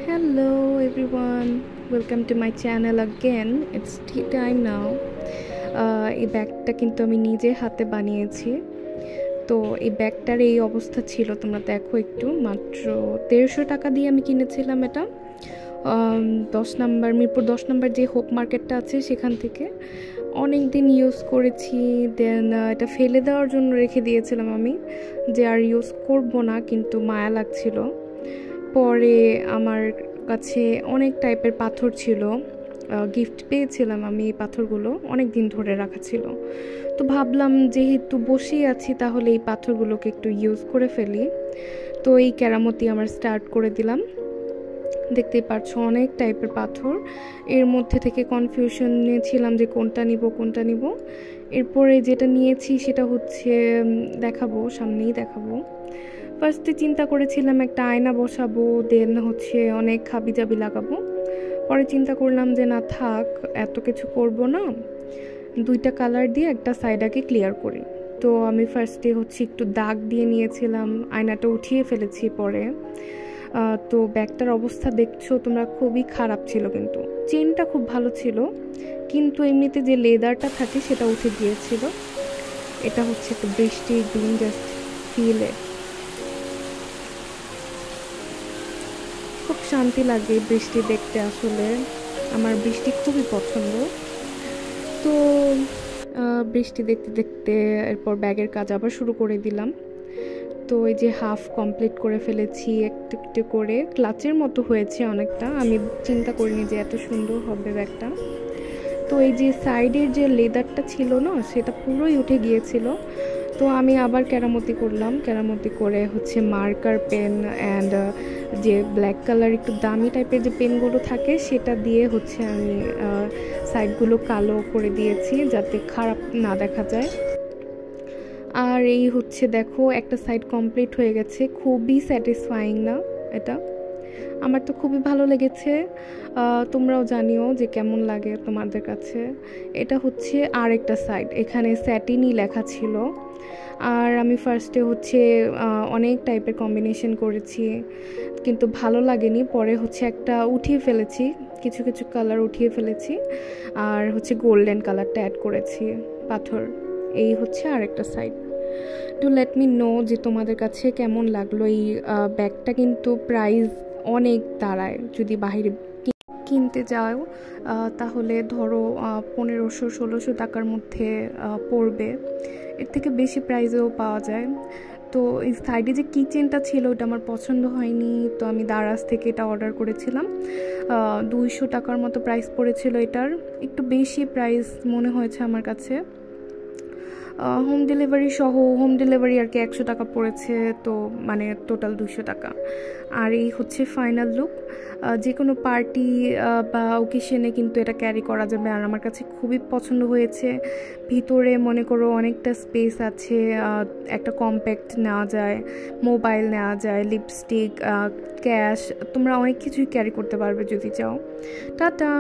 Hello everyone, welcome to my channel again. It's tea time now. এই ব্যাগটা কিন্তু আমি নিজে হাতে বানিয়েছি। তো এই ব্যাগটার এই অবস্থা ছিল, তোমরা দেখো একটু। মাত্র 150 টাকা দিয়ে আমি কিনেছিলাম এটা 10 নম্বর মিরপুর 10 নম্বর যে হোপ মার্কেটটা আছে সেখান থেকে। অনেক দিন ইউজ করেছি, দেন এটা ফেলে দেওয়ার জন্য রেখে দিয়েছিলাম আমি, যে আর ইউজ করব না, কিন্তু মায়া লাগছিল। পরে আমার কাছে অনেক টাইপের পাথর ছিল, গিফট পেয়েছিলাম আমি। এই পাথরগুলো অনেক দিন ধরে রাখা ছিল, তো ভাবলাম যেহেতু বসেই আছি তাহলে এই পাথরগুলোকে একটু ইউজ করে ফেলি। তো এই কেরামতি আমার স্টার্ট করে দিলাম। দেখতেই পাচ্ছ অনেক টাইপের পাথর। এর মধ্যে থেকে কনফিউশনে ছিলাম যে কোনটা নিব। এরপরে যেটা নিয়েছি সেটা হচ্ছে দেখাবো, সামনেই দেখাবো। ফার্স্টে চিন্তা করেছিলাম একটা আয়না বসাবো, দেন হচ্ছে অনেক হাবিজাবি লাগাবো। পরে চিন্তা করলাম যে না থাক, এত কিছু করব না, 2টা কালার দিয়ে একটা সাইডাকে ক্লিয়ার করি। তো আমি ফার্স্টে হচ্ছে একটু দাগ দিয়ে নিয়েছিলাম, আয়নাটা উঠিয়ে ফেলেছি পরে। তো ব্যাগটার অবস্থা দেখছো তোমরা, খুবই খারাপ ছিল। কিন্তু চেনটা খুব ভালো ছিল, কিন্তু এমনিতে যে লেদারটা থাকে সেটা উঠে গিয়েছিল। এটা হচ্ছে একটু বৃষ্টির দিন, জাস্ট ফিল ইট। খুব শান্তি লাগে বৃষ্টি দেখতে, আসলে আমার বৃষ্টি খুবই পছন্দ। তো বৃষ্টি দেখতে দেখতে এরপর ব্যাগের কাজ আবার শুরু করে দিলাম। তো এই যে হাফ কমপ্লিট করে ফেলেছি, একটু একটু করে ক্লাচের মতো হয়েছে অনেকটা। আমি চিন্তা করিনি যে এত সুন্দর হবে ব্যাগটা। তো এই যে সাইডের যে লেদারটা ছিল না, সেটা পুরোই উঠে গিয়েছিল। তো আমি আবার কেরামতি করলাম, কেরামতি করে হচ্ছে মার্কার পেন অ্যান্ড যে ব্ল্যাক কালার একটু দামি টাইপের যে পেনগুলো থাকে সেটা দিয়ে হচ্ছে আমি সাইডগুলো কালো করে দিয়েছি যাতে খারাপ না দেখা যায়। আর এই হচ্ছে দেখো একটা সাইড কমপ্লিট হয়ে গেছে। খুবই স্যাটিসফাইং না এটা? আমার তো খুবই ভালো লেগেছে। তোমরাও জানিও যে কেমন লাগে তোমাদের কাছে। এটা হচ্ছে আরেকটা সাইড, এখানে স্যাটিনই লেখা ছিল। আর আমি ফার্স্টে হচ্ছে অনেক টাইপের কম্বিনেশন করেছি, কিন্তু ভালো লাগেনি। পরে হচ্ছে একটা উঠিয়ে ফেলেছি, কিছু কিছু কালার উঠিয়ে ফেলেছি, আর হচ্ছে গোল্ডেন কালারটা অ্যাড করেছি, পাথর। এই হচ্ছে আরেকটা side. To let me know যে তোমাদের কাছে কেমন লাগলো। এই ব্যাগটা কিন্তু প্রাইস অনেক দাঁড়ায়, যদি বাইরে কিনতে যাও তাহলে ধরো 1500-1600 টাকার মধ্যে পড়বে। এর থেকে বেশি প্রাইসেও পাওয়া যায়। তো এই সাইডে যে কিচেনটা ছিল ওটা আমার পছন্দ হয়নি, তো আমি দারাজ থেকে এটা অর্ডার করেছিলাম। 200 টাকার মতো প্রাইস পড়েছিল এটার, একটু বেশি প্রাইস মনে হয়েছে আমার কাছে। হোম ডেলিভারি সহ, হোম ডেলিভারি আর কি 100 টাকা পড়েছে, তো মানে টোটাল 200 টাকা। আর এই হচ্ছে ফাইনাল লুক। যে কোনো পার্টি বা ওকেশনে কিন্তু এটা ক্যারি করা যাবে। আর আমার কাছে খুবই পছন্দ হয়েছে। ভিতরে মনে করো অনেকটা স্পেস আছে, একটা কম্প্যাক্ট নেওয়া যায়, মোবাইল নেওয়া যায়, লিপস্টিক, ক্যাশ, তোমরা অনেক কিছুই ক্যারি করতে পারবে যদি চাও। টাটা।